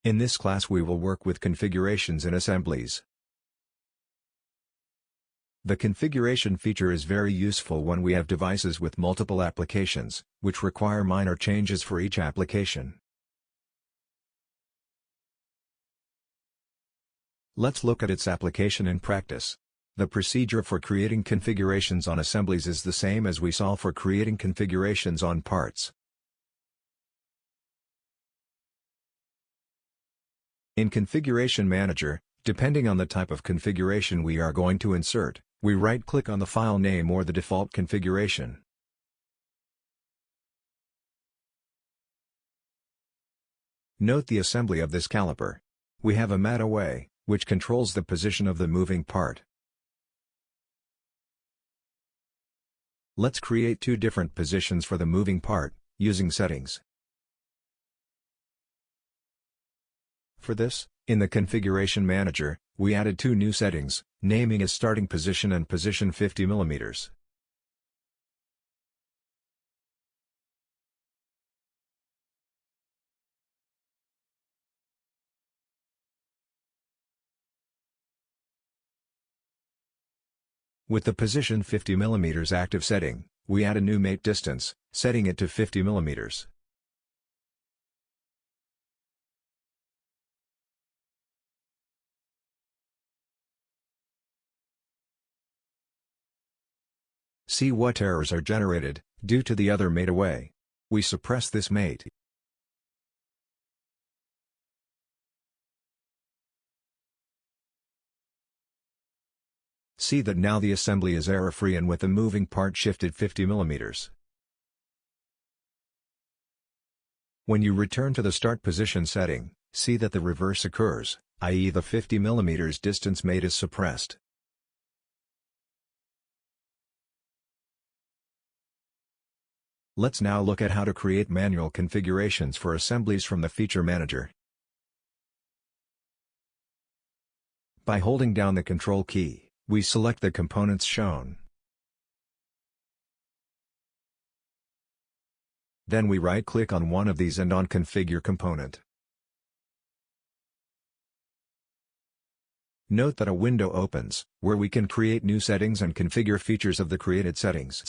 In this class we will work with configurations in assemblies. The configuration feature is very useful when we have devices with multiple applications, which require minor changes for each application. Let's look at its application in practice. The procedure for creating configurations on assemblies is the same as we saw for creating configurations on parts. In Configuration Manager, depending on the type of configuration we are going to insert, we right-click on the file name or the default configuration. Note the assembly of this caliper. We have a mat away, which controls the position of the moving part. Let's create two different positions for the moving part, using settings. For this, in the Configuration Manager, we added two new settings, naming as starting position and position 50 mm. With the position 50 mm active setting, we add a new mate distance, setting it to 50 mm. See what errors are generated, due to the other mate away. We suppress this mate. See that now the assembly is error-free and with the moving part shifted 50 mm. When you return to the start position setting, see that the reverse occurs, i.e. the 50 mm distance mate is suppressed. Let's now look at how to create manual configurations for assemblies from the Feature Manager. By holding down the Control key, we select the components shown. Then we right-click on one of these and on Configure Component. Note that a window opens, where we can create new settings and configure features of the created settings.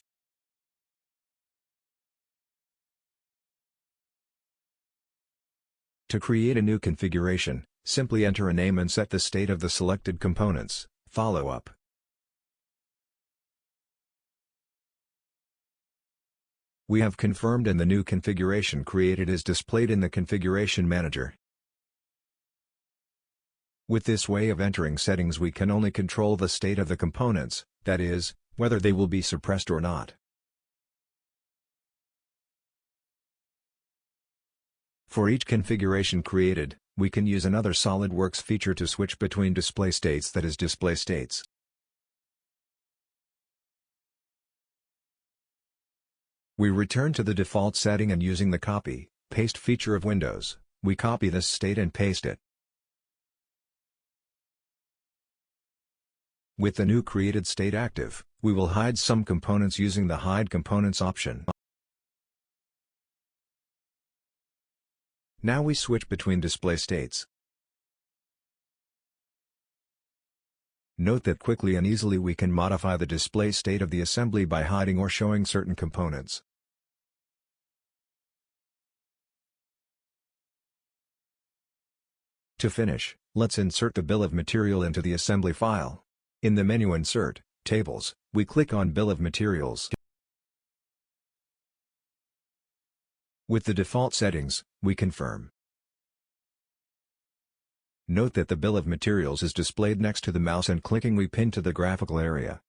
To create a new configuration, simply enter a name and set the state of the selected components. Follow up. We have confirmed and the new configuration created is displayed in the Configuration Manager. With this way of entering settings we can only control the state of the components, that is, whether they will be suppressed or not. For each configuration created, we can use another SolidWorks feature to switch between display states, that is display states. We return to the default setting and using the copy, paste feature of Windows, we copy this state and paste it. With the new created state active, we will hide some components using the Hide Components option. Now we switch between display states. Note that quickly and easily we can modify the display state of the assembly by hiding or showing certain components. To finish, let's insert the bill of material into the assembly file. In the menu Insert, Tables, we click on Bill of Materials. With the default settings, we confirm. Note that the bill of materials is displayed next to the mouse and clicking we pin to the graphical area.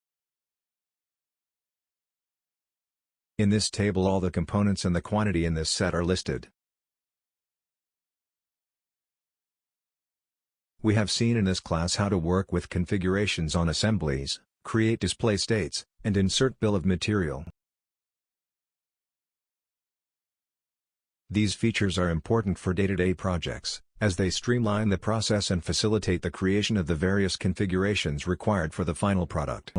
In this table all the components and the quantity in this set are listed. We have seen in this class how to work with configurations on assemblies, create display states, and insert bill of material. These features are important for day-to-day projects, as they streamline the process and facilitate the creation of the various configurations required for the final product.